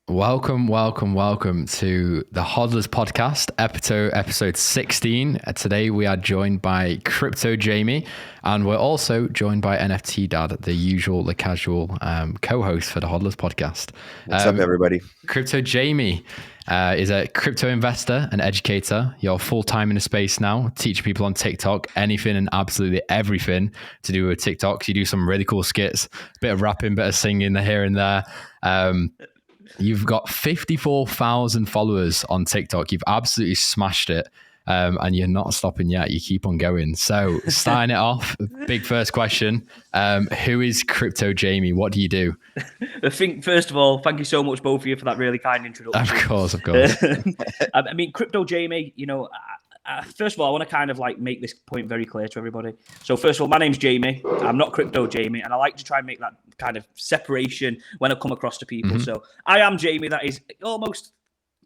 Welcome to the Hodlers Podcast, episode 16. Today we are joined by CryptoJamie, and we're also joined by NFT Dad, the casual co-host for the Hodlers Podcast. What's up, everybody? CryptoJamie is a crypto investor and educator. You're full-time in the space now, teaching people on TikTok, anything and absolutely everything to do with TikToks. You do some really cool skits, bit of rapping, bit of singing here and there. You've got 54,000 followers on TikTok. You've absolutely smashed it. And you're not stopping yet. You keep on going. So starting it off, big first question. Who is CryptoJamie? What do you do? I think, first of all, thank you so much, both of you, for that really kind introduction. Of course. I mean, CryptoJamie, first of all, I want to kind of like make this point very clear to everybody. So first of all, my name's Jamie. I'm not CryptoJamie, and I like to try and make that kind of separation when I come across to people. Mm-hmm. So I am Jamie. That is almost,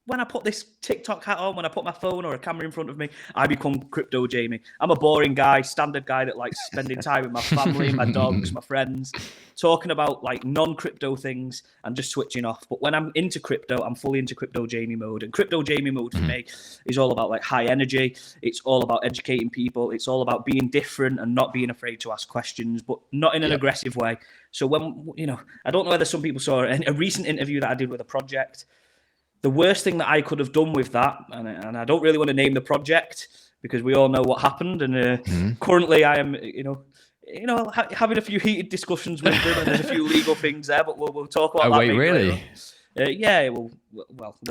when I put this TikTok hat on, when I put my phone or a camera in front of me, I become CryptoJamie. I'm a boring guy, standard guy that likes spending time with my family, my dogs, my friends, talking about like non-crypto things and just switching off. But when I'm into crypto, I'm fully into CryptoJamie mode. And CryptoJamie mode for me is all about like high energy. It's all about educating people. It's all about being different and not being afraid to ask questions, but not in an aggressive way. So when, I don't know whether some people saw a recent interview that I did with a project. The worst thing that I could have done with that, and I don't really want to name the project because we all know what happened. And currently I am, having a few heated discussions with them, and there's a few legal things there, but we'll talk about that. Wait, really? We'll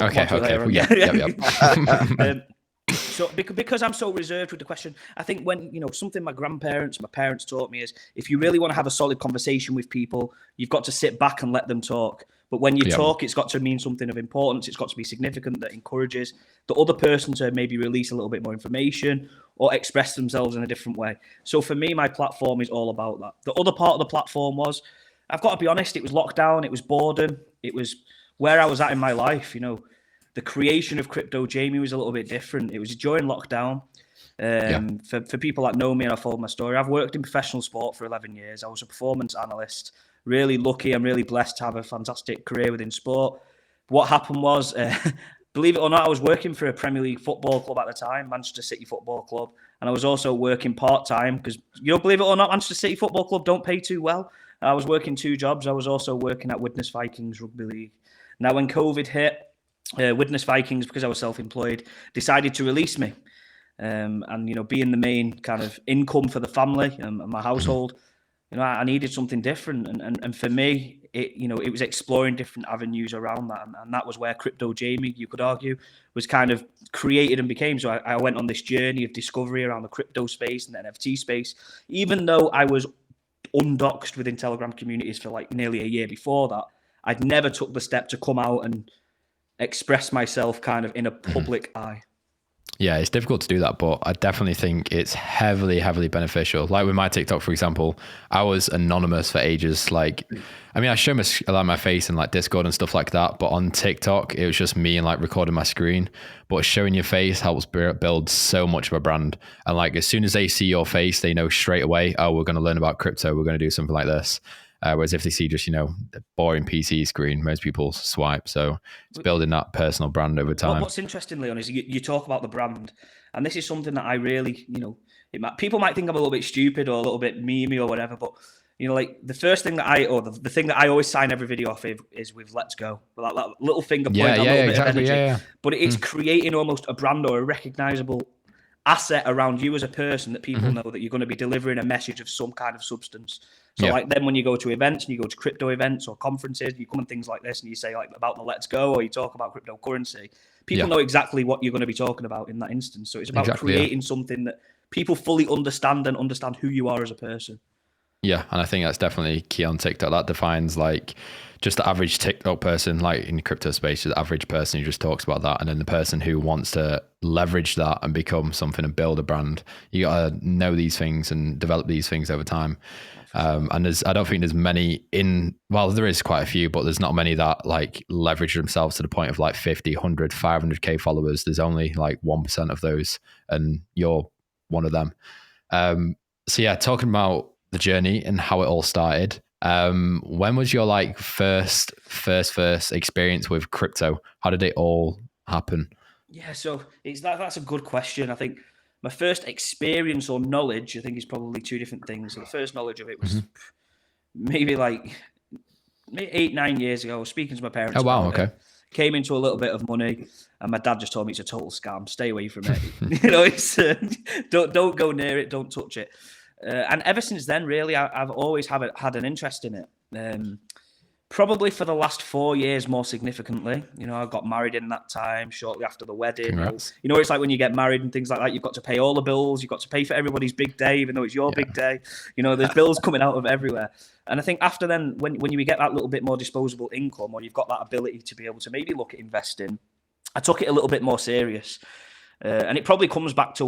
okay. So because I'm so reserved with the question, I think when, something my grandparents, my parents taught me is if you really want to have a solid conversation with people, you've got to sit back and let them talk. But when you talk, it's got to mean something of importance. It's got to be significant that encourages the other person to maybe release a little bit more information or express themselves in a different way. So for me, my platform is all about that. The other part of the platform was, I've got to be honest, it was lockdown, it was boredom, it was where I was at in my life. The creation of CryptoJamie was a little bit different. It was during lockdown. For people that know me and have followed my story, I've worked in professional sport for 11 years. I was a performance analyst. Really lucky. I'm really blessed to have a fantastic career within sport. What happened was, believe it or not, I was working for a Premier League football club at the time, Manchester City Football Club. And I was also working part-time because, believe it or not, Manchester City Football Club don't pay too well. I was working two jobs. I was also working at Widnes Vikings Rugby League. Now, when COVID hit, Widnes Vikings, because I was self-employed, decided to release me. And, being the main kind of income for the family and my household, I needed something different. And for me, it was exploring different avenues around that. And that was where CryptoJamie, you could argue, was kind of created and became. So I went on this journey of discovery around the crypto space and the NFT space, even though I was undoxed within Telegram communities for like nearly a year before that. I'd never took the step to come out and express myself kind of in a public eye. Yeah, it's difficult to do that, but I definitely think it's heavily beneficial. Like with my TikTok, for example, I was anonymous for ages. Like, I mean, I show my face in like Discord and stuff like that, but on TikTok, it was just me and like recording my screen. But showing your face helps build so much of a brand. And like, as soon as they see your face, they know straight away, oh, we're going to learn about crypto. We're going to do something like this. Whereas if they see just, the boring PC screen, most people swipe. So it's building that personal brand over time. Well, what's interesting, Leon, is you talk about the brand. And this is something that I really, people might think I'm a little bit stupid or a little bit memey or whatever. But, like the first thing that the thing that I always sign every video off is with "Let's go." That little finger point, bit of energy. But it's creating almost a brand or a recognizable asset around you as a person that people know that you're going to be delivering a message of some kind of substance. So like then when you go to events and you go to crypto events or conferences, you come and things like this and you say like about the Let's Go or you talk about cryptocurrency, people know exactly what you're going to be talking about in that instance. So it's about creating something that people fully understand and understand who you are as a person. Yeah, and I think that's definitely key on TikTok. That defines like just the average TikTok person, like in the crypto space, the average person who just talks about that, and then the person who wants to leverage that and become something and build a brand. You gotta know these things and develop these things over time. And I don't think there's many there is quite a few, but there's not many that like leverage themselves to the point of like 50, 100, 500k followers. There's only like 1% of those, and you're one of them. So yeah, talking about the journey and how it all started. When was your like first experience with crypto? How did it all happen? Yeah, so that's a good question. I think my first experience or knowledge, I think, is probably two different things. So the first knowledge of it was maybe like 8-9 years ago. I was speaking to my parents Oh wow, about okay. it. Came into a little bit of money, and my dad just told me it's a total scam. Stay away from it. You know, it's don't go near it. Don't touch it. And ever since then, really, I've always had an interest in it. Probably for the last 4 years, more significantly. You know, I got married in that time, shortly after the wedding. Congrats. You know, it's like when you get married and things like that, you've got to pay all the bills. You've got to pay for everybody's big day, even though it's your big day. You know, there's bills coming out of everywhere. And I think after then, when you get that little bit more disposable income, or you've got that ability to be able to maybe look at investing, I took it a little bit more serious. And it probably comes back to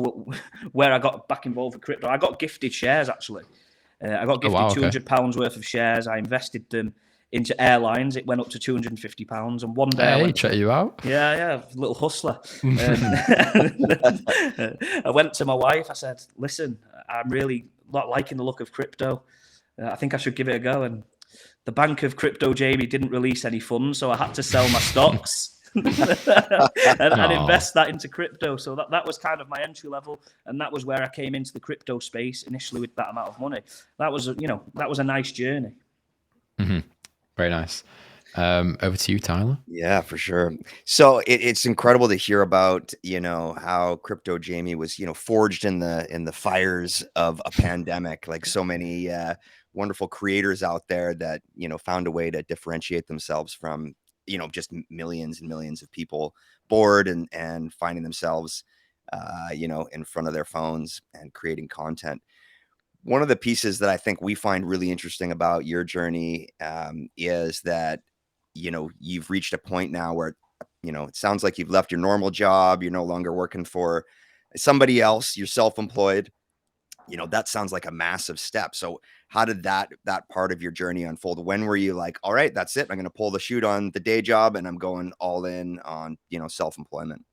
where I got back involved with crypto. I got gifted shares, actually. I got gifted £200 worth of shares. I invested them into airlines. It went up to £250, and one day check you out. Yeah, little hustler. I went to my wife. I said, "Listen, I'm really not liking the look of crypto. I think I should give it a go." And the bank of CryptoJamie didn't release any funds, so I had to sell my stocks and invest that into crypto. So that was kind of my entry level, and that was where I came into the crypto space initially with that amount of money. That was a nice journey. Mm-hmm. Very nice. Over to you, Tyler. Yeah, for sure. So it's incredible to hear about, how CryptoJamie was, forged in the fires of a pandemic, like so many wonderful creators out there that, found a way to differentiate themselves from, just millions and millions of people bored and finding themselves, in front of their phones and creating content. One of the pieces that I think we find really interesting about your journey is that, you've reached a point now where, it sounds like you've left your normal job. You're no longer working for somebody else. You're self-employed. That sounds like a massive step. So how did that part of your journey unfold? When were you like, all right, that's it. I'm going to pull the chute on the day job and I'm going all in on, self-employment?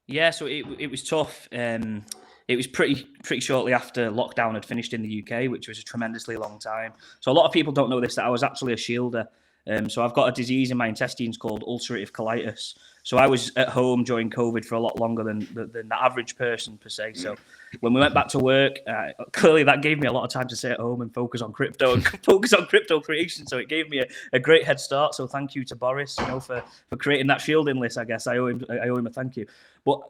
Yeah, so it was tough. It was pretty shortly after lockdown had finished in the UK, which was a tremendously long time. So a lot of people don't know this, that I was actually a shielder. So I've got a disease in my intestines called ulcerative colitis. So I was at home during COVID for a lot longer than the average person per se. So when we went back to work, clearly that gave me a lot of time to stay at home and focus on crypto and focus on crypto creation. So it gave me a great head start. So thank you to Boris, for creating that shielding list. I guess I owe him a thank you. But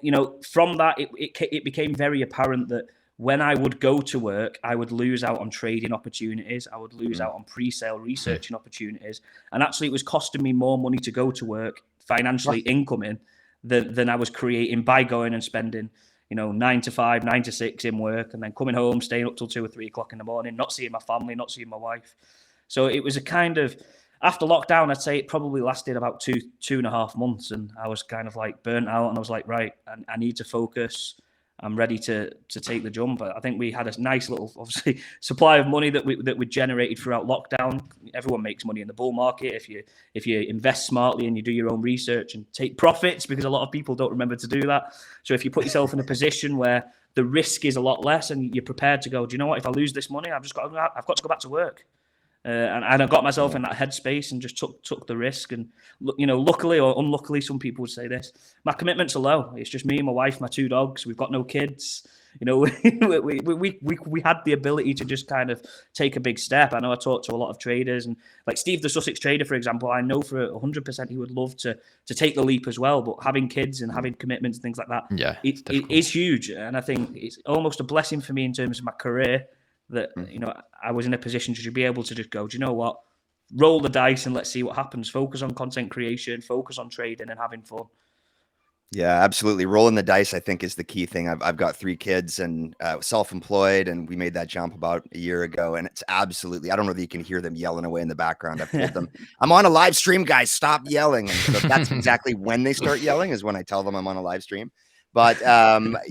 from that, it became very apparent that when I would go to work, I would lose out on trading opportunities. I would lose out on pre-sale researching opportunities. And actually, it was costing me more money to go to work, financially incoming, than I was creating by going and spending, 9 to 5, 9 to 6 in work, and then coming home, staying up till 2 or 3 o'clock in the morning, not seeing my family, not seeing my wife. So it was a kind of, after lockdown, I'd say it probably lasted about 2.5 months. And I was kind of like burnt out, and I was like, right, I need to focus. I'm ready to take the jump. I think we had a nice little, obviously, supply of money that we generated throughout lockdown. Everyone makes money in the bull market if you invest smartly and you do your own research and take profits, because a lot of people don't remember to do that. So if you put yourself in a position where the risk is a lot less and you're prepared to go, do you know what? If I lose this money, I've got to go back to work. And I got myself in that headspace and just took the risk. And luckily or unluckily, some people would say this, my commitments are low. It's just me and my wife, my 2 dogs. We've got no kids. We had the ability to just kind of take a big step. I know I talked to a lot of traders, and like Steve, the Sussex trader, for example, I know for 100% he would love to take the leap as well. But having kids and having commitments and things like that, it is huge. And I think it's almost a blessing for me in terms of my career that, I was in a position to be able to just go, do you know what? Roll the dice and let's see what happens. Focus on content creation, focus on trading and having fun. Yeah, absolutely. Rolling the dice, I think, is the key thing. I've got 3 kids and self-employed, and we made that jump about a year ago. And it's absolutely, I don't know that you can hear them yelling away in the background. I've told them, I'm on a live stream, guys, stop yelling. And so that's exactly when they start yelling, is when I tell them I'm on a live stream. But,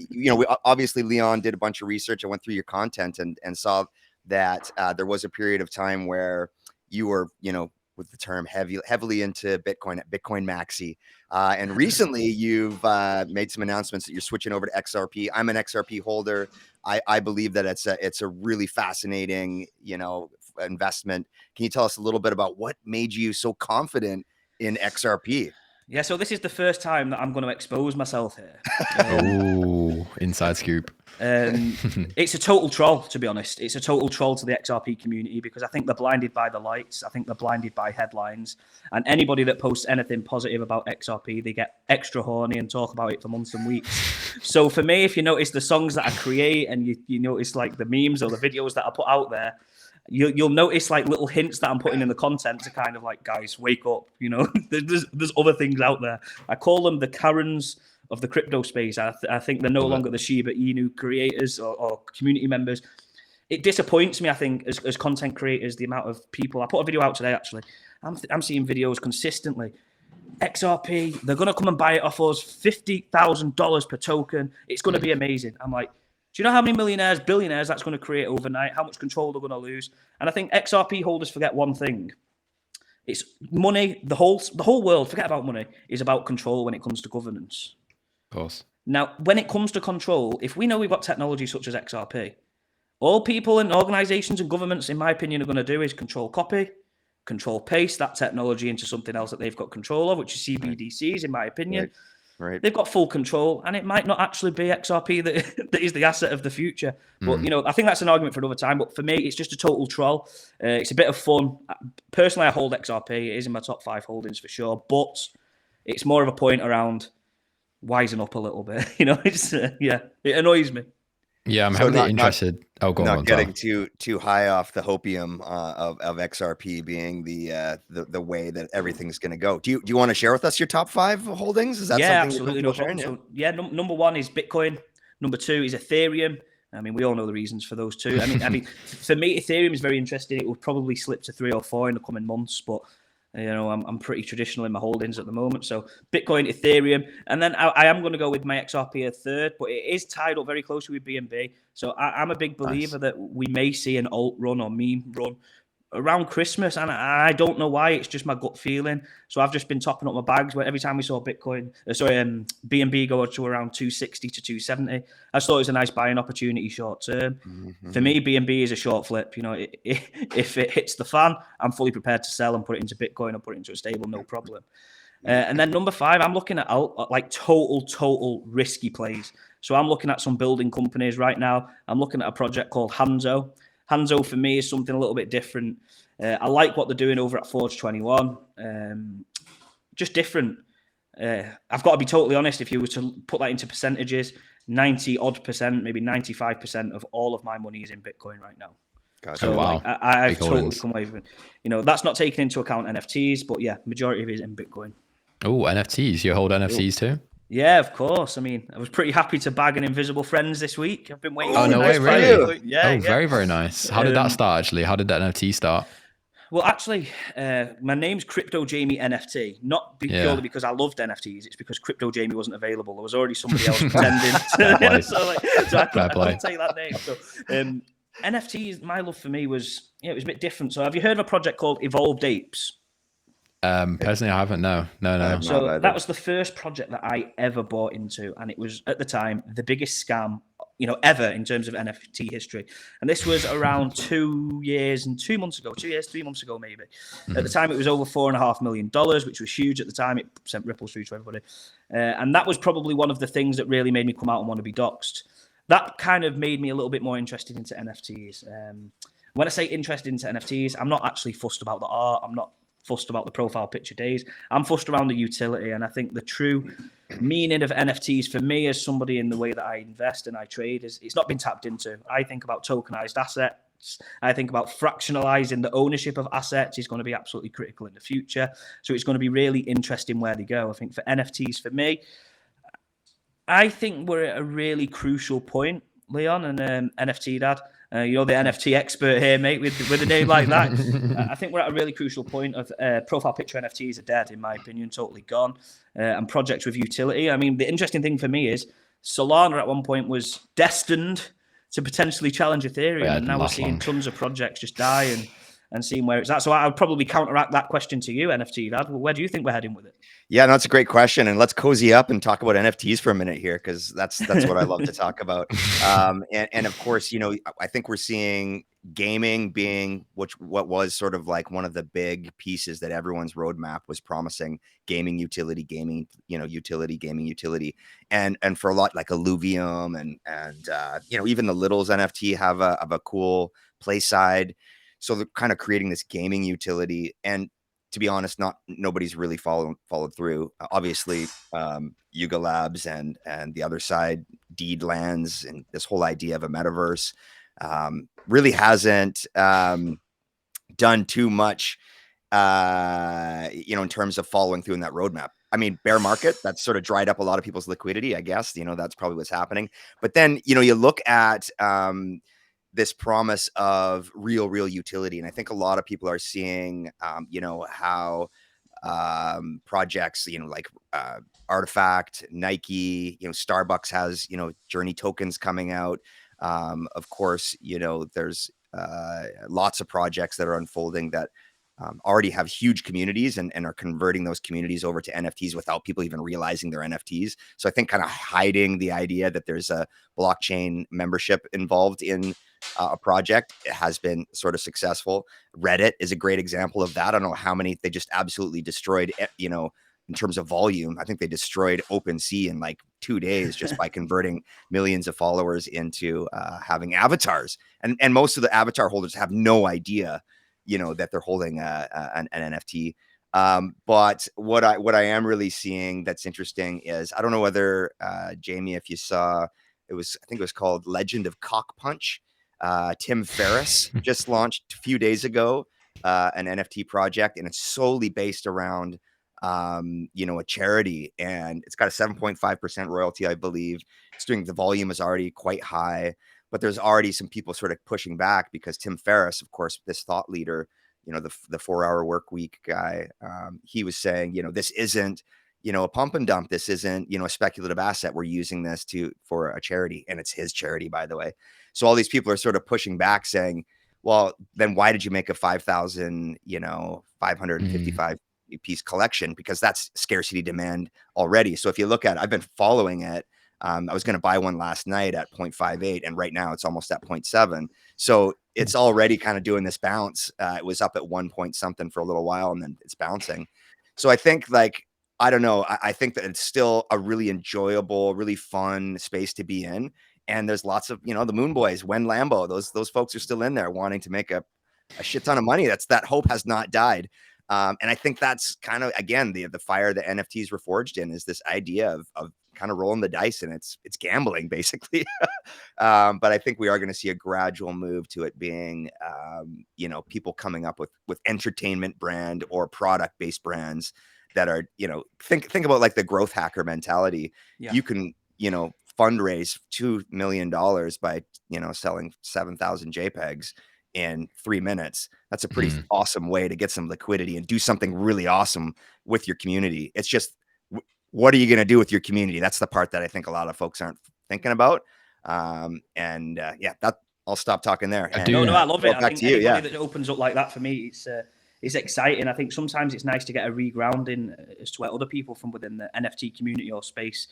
we obviously, Leon did a bunch of research. I went through your content and saw that there was a period of time where you were, with the term heavily into Bitcoin at Bitcoin Maxi. And recently you've made some announcements that you're switching over to XRP. I'm an XRP holder. I believe that it's a really fascinating, investment. Can you tell us a little bit about what made you so confident in XRP? Yeah, so this is the first time that I'm going to expose myself here. Oh, inside scoop. It's a total troll, to be honest. It's a total troll to the XRP community because I think they're blinded by the lights. I think they're blinded by headlines. And anybody that posts anything positive about XRP, they get extra horny and talk about it for months and weeks. So for me, if you notice the songs that I create and you notice like the memes or the videos that I put out there, you'll notice like little hints that I'm putting in the content to kind of like, guys, wake up. You know, there's other things out there. I call them the Karens of the crypto space. I think they're no longer the Shiba Inu creators or community members. It disappoints me, I think, as content creators, the amount of people. I put a video out today, actually. I'm seeing videos consistently. XRP, they're going to come and buy it off us, $50,000 per token. It's going to be amazing. I'm like, do you know how many millionaires, billionaires that's going to create overnight? How much control they're going to lose? And I think XRP holders forget one thing. It's money. The whole world, forget about money, is about control when it comes to governance. Of course. Now, when it comes to control, if we know we've got technology such as XRP, all people and organizations and governments, in my opinion, are going to do is control copy, control paste that technology into something else that they've got control of, which is CBDCs, in my opinion. Right. They've got full control, and it might not actually be XRP that is the asset of the future. But, you know, I think that's an argument for another time. But for me, it's just a total troll. It's a bit of fun. Personally, I hold XRP. It is in my top 5 holdings for sure. But it's more of a point around wisen up a little bit. You know, it's it annoys me. Yeah, I'm heavily interested. Not getting too high off the hopium of XRP being the way that everything's going to go. Do you want to share with us your top 5 holdings? Is that something absolutely no problem. So, number 1 is Bitcoin. Number 2 is Ethereum. I mean, we all know the reasons for those two. I mean, for me, Ethereum is very interesting. It will probably slip to 3 or 4 in the coming months, but you know, I'm pretty traditional in my holdings at the moment. So Bitcoin, Ethereum, and then I am going to go with my XRP a third, but it is tied up very closely with BNB. So I'm a big believer that we may see an alt run or meme run around Christmas, and I don't know why. It's just my gut feeling. So I've just been topping up my bags where every time we saw BNB go to around 260 to 270, I thought it was a nice buying opportunity short term. Mm-hmm. For me, BNB is a short flip. You know, if it hits the fan, I'm fully prepared to sell and put it into Bitcoin or put it into a stable, no problem. And then number 5, I'm looking at like total risky plays. So I'm looking at some building companies right now. I'm looking at a project called Hanzo. Hanzo for me is something a little bit different. I like what they're doing over at Forge 21. Just different. I've got to be totally honest. If you were to put that into percentages, 90-odd%, maybe 95% of all of my money is in Bitcoin right now. Gotcha. So wow. Like, I've totally come away from it. You know, that's not taking into account NFTs, but yeah, majority of it is in Bitcoin. Oh, NFTs. You hold NFTs too? Yeah, of course. I mean, I was pretty happy to bag an Invisible Friends this week. I've been waiting. Oh, no way, really? Yeah. Very, very nice. How did that start, actually? How did that NFT start? Well, actually, my name's CryptoJamie NFT, not purely because I loved NFTs. It's because CryptoJamie wasn't available. There was already somebody else pretending. so I couldn't take that name. So NFTs, my love for me was, it was a bit different. So have you heard of a project called Evolved Apes? Personally, I haven't. No. So that was the first project that I ever bought into, and it was at the time the biggest scam, you know, ever in terms of NFT history. And this was around 3 months ago, maybe. At the time, it was over $4.5 million, which was huge at the time. It sent ripples through to everybody, and that was probably one of the things that really made me come out and want to be doxxed. That kind of made me a little bit more interested into NFTs. When I say interested into NFTs, I'm not actually fussed about the art. I'm not fussed about the profile picture days. I'm fussed around the utility. And I think the true meaning of NFTs for me as somebody in the way that I invest and I trade is it's not been tapped into. I think about tokenized assets. I think about fractionalizing the ownership of assets is going to be absolutely critical in the future. So it's going to be really interesting where they go. I think for NFTs, for me, I think we're at a really crucial point, Leon, and NFT Dad. You're the NFT expert here, mate, with a name like that. I think we're at a really crucial point of profile picture NFTs are dead, in my opinion, totally gone. And projects with utility. I mean, the interesting thing for me is Solana at one point was destined to potentially challenge Ethereum. And now we're seeing tons of projects just die. And and seeing where it's at. So I would probably counteract that question to you, NFT Dad. Where do you think we're heading with it? Yeah, no, that's a great question. And let's cozy up and talk about NFTs for a minute here, because that's what I love to talk about. And of course, you know, I think we're seeing gaming being what was sort of like one of the big pieces that everyone's roadmap was promising: gaming utility, gaming utility. And for a lot like Illuvium and you know, even the Littles NFT have a cool play side. So they're kind of creating this gaming utility. And to be honest, nobody's really followed through. Obviously, Yuga Labs and the other side, Deed Lands, and this whole idea of a metaverse really hasn't done too much, you know, in terms of following through in that roadmap. I mean, bear market, that's sort of dried up a lot of people's liquidity, I guess. You know, that's probably what's happening. But then, you know, you look at this promise of real utility. And I think a lot of people are seeing, you know, how projects, you know, like Artifact, Nike, you know, Starbucks has, you know, Journey tokens coming out. Of course, you know, there's lots of projects that are unfolding that already have huge communities and are converting those communities over to NFTs without people even realizing they're NFTs. So I think kind of hiding the idea that there's a blockchain membership involved in a project has been sort of successful. Reddit is a great example of that. I don't know how many they just absolutely destroyed, you know, in terms of volume. I think they destroyed OpenSea in like 2 days just by converting millions of followers into having avatars. And most of the avatar holders have no idea, you know, that they're holding an NFT. But what I am really seeing that's interesting is, I don't know whether Jamie, if you saw, I think it was called Legend of Cock Punch. Tim Ferriss just launched a few days ago an NFT project, and it's solely based around you know, a charity, and it's got a 7.5% royalty, I believe. It's doing, the volume is already quite high, but there's already some people sort of pushing back because Tim Ferriss, of course, this thought leader, you know, the 4-hour work week guy, he was saying, you know, this isn't, you know, a pump and dump. This isn't, you know, a speculative asset. We're using this for a charity, and it's his charity, by the way. So all these people are sort of pushing back, saying, well, then why did you make a 5,000, you know, 555 piece collection? Because that's scarcity demand already. So if you look at, I've been following it. I was going to buy one last night at 0.58, and right now it's almost at 0.7. So it's already kind of doing this bounce. It was up at 1 point something for a little while, and then it's bouncing. So I think, like, I don't know. I think that it's still a really enjoyable, really fun space to be in. And there's lots of, you know, the Moon Boys, Wen Lambo, those folks are still in there wanting to make a shit ton of money. That hope has not died. And I think that's kind of, again, the fire that NFTs were forged in, is this idea of kind of rolling the dice, and it's gambling basically. But I think we are going to see a gradual move to it being, you know, people coming up with entertainment brand or product based brands that are, you know, think about like the growth hacker mentality. Yeah. You can, you know, fundraise $2 million by, you know, selling 7,000 JPEGs in 3 minutes. That's a pretty awesome way to get some liquidity and do something really awesome with your community. It's just, what are you going to do with your community? That's the part that I think a lot of folks aren't thinking about. Yeah, that, I'll stop talking there. I love it. I think anybody that opens up like that, for me, it's exciting. I think sometimes it's nice to get a regrounding as to where other people from within the NFT community or space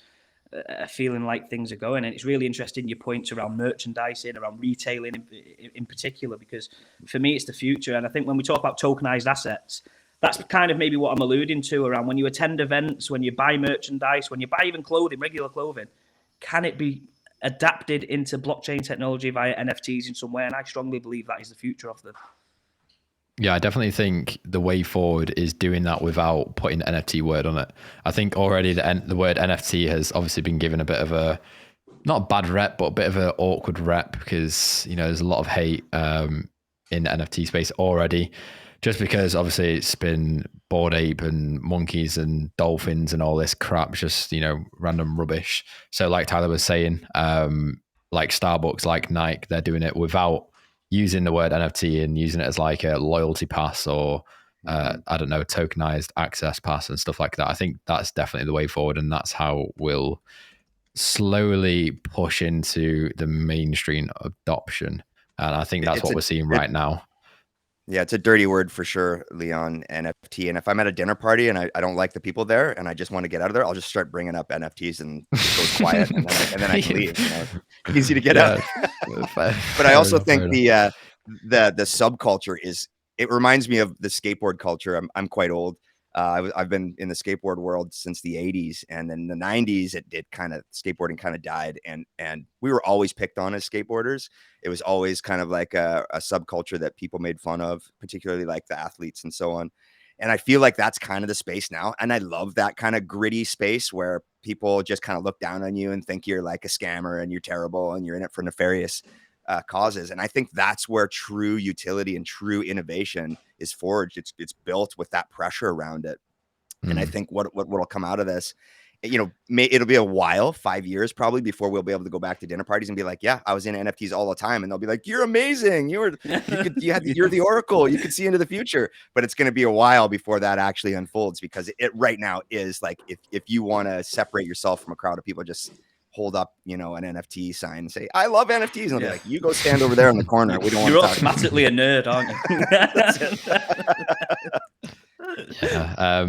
are feeling like things are going. And it's really interesting, your points around merchandising, around retailing in particular, because for me, it's the future. And I think when we talk about tokenized assets, that's kind of maybe what I'm alluding to around when you attend events, when you buy merchandise, when you buy even clothing, regular clothing, can it be adapted into blockchain technology via NFTs in some way? And I strongly believe that is the future of them. Yeah, I definitely think the way forward is doing that without putting the NFT word on it. I think already the word NFT has obviously been given a bit of a, not a bad rep, but a bit of an awkward rep, because, you know, there's a lot of hate in the NFT space already, just because obviously it's been Bored Ape and monkeys and dolphins and all this crap, just, you know, random rubbish. So like Tyler was saying, like Starbucks, like Nike, they're doing it without using the word NFT and using it as like a loyalty pass or I don't know, tokenized access pass and stuff like that. I think that's definitely the way forward, and that's how we'll slowly push into the mainstream adoption. And I think that's what we're seeing right now. Yeah, it's a dirty word for sure, Leon, NFT. And if I'm at a dinner party and I don't like the people there and I just want to get out of there, I'll just start bringing up NFTs and it goes quiet and then I can leave. You know, easy to get out. But I also think the subculture it reminds me of the skateboard culture. I'm quite old. I've been in the skateboard world since the 80s, and then the 90s skateboarding kind of died, and we were always picked on as skateboarders. It was always kind of like a subculture that people made fun of, particularly like the athletes and so on. And I feel like that's kind of the space now, and I love that kind of gritty space where people just kind of look down on you and think you're like a scammer and you're terrible and you're in it for nefarious causes. And I think that's where true utility and true innovation is forged. It's built with that pressure around it. And I think what'll come out of this, you know, it'll be a while, 5 years probably, before we'll be able to go back to dinner parties and be like, yeah, I was in NFTs all the time. And they'll be like, you're amazing. You're the oracle. You could see into the future. But it's going to be a while before that actually unfolds, because it right now is like, if you want to separate yourself from a crowd of people, just hold up, you know, an NFT sign and say, I love NFTs. And they'll be like, you go stand over there in the corner. We don't want to talk. You're automatically a nerd, aren't you? Yeah.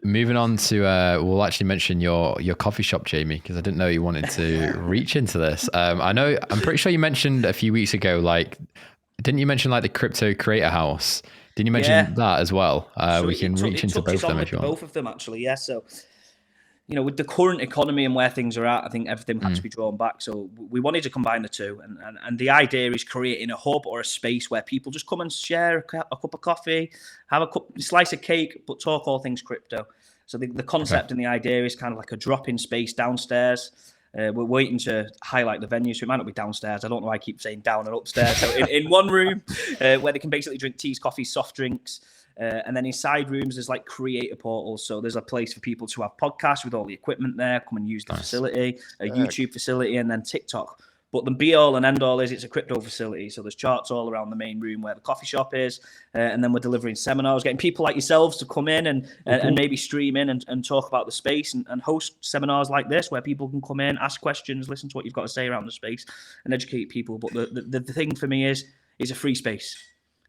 Moving on to, we'll actually mention your coffee shop, Jamie, because I didn't know you wanted to reach into this. I'm pretty sure you mentioned a few weeks ago, like, didn't you mention like the crypto creator house? Didn't you mention that as well? So we can reach into both of them if you want. Both of them, actually, yeah. So, you know, with the current economy and where things are at, I think everything had to be drawn back. So we wanted to combine the two. And the idea is creating a hub or a space where people just come and share a cup of coffee, have a slice of cake, but talk all things crypto. So the concept and the idea is kind of like a drop-in space downstairs. We're waiting to highlight the venue, so it might not be downstairs. I don't know why I keep saying down and upstairs. So in one room where they can basically drink teas, coffees, soft drinks. And then inside rooms, there's like creator portals. So there's a place for people to have podcasts with all the equipment there, come and use the facility, a YouTube facility, and then TikTok. But the be all and end all is it's a crypto facility. So there's charts all around the main room where the coffee shop is. And then we're delivering seminars, getting people like yourselves to come in and maybe stream in and talk about the space and host seminars like this where people can come in, ask questions, listen to what you've got to say around the space and educate people. But the thing for me is a free space.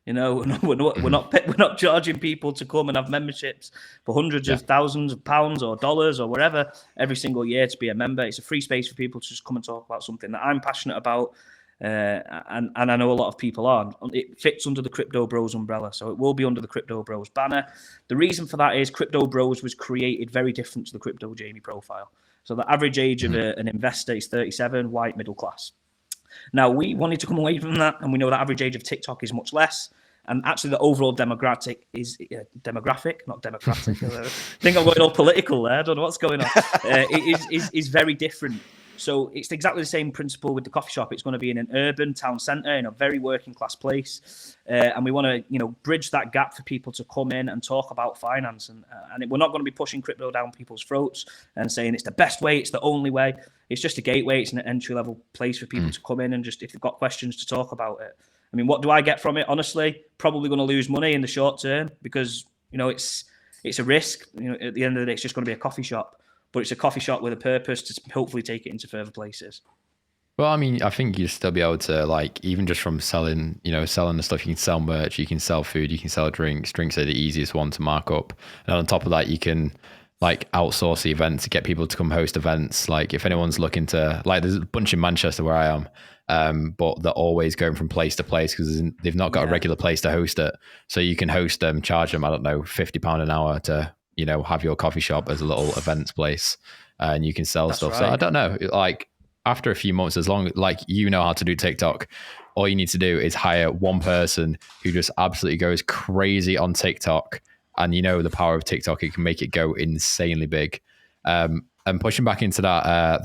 You know, we're not charging people to come and have memberships for hundreds of thousands of pounds or dollars or whatever every single year to be a member. It's a free space for people to just come and talk about something that I'm passionate about, and I know a lot of people are. It fits under the Crypto Bros umbrella, so it will be under the Crypto Bros banner. The reason for that is Crypto Bros was created very different to the CryptoJamie profile. So the average age of an investor is 37, white, middle class. Now, we wanted to come away from that, and we know the average age of TikTok is much less. And actually, the overall demographic is demographic, not democratic. I think I'm going all political there. I don't know what's going on. It is very different. So it's exactly the same principle with the coffee shop. It's going to be in an urban town centre in a very working class place, and we want to, bridge that gap for people to come in and talk about finance. And we're not going to be pushing crypto down people's throats and saying it's the best way, it's the only way. It's just a gateway. It's an entry level place for people to come in and just, if they've got questions, to talk about it. I mean, what do I get from it? Honestly, probably going to lose money in the short term because, it's a risk. At the end of the day, it's just going to be a coffee shop, but it's a coffee shop with a purpose to hopefully take it into further places. Well, I mean, I think you'll still be able to, even just from selling the stuff, you can sell merch, you can sell food, you can sell drinks. Drinks are the easiest one to mark up. And on top of that, you can outsource the events to get people to come host events. Like if anyone's looking to, there's a bunch in Manchester where I am, but they're always going from place to place because they've not got a regular place to host it. So you can host them, charge them, I don't know, £50 an hour to, have your coffee shop as a little events place, and you can sell stuff. Right. So I don't know, after a few months, as long how to do TikTok, all you need to do is hire one person who just absolutely goes crazy on TikTok. And the power of TikTok, it can make it go insanely big. And pushing back into that,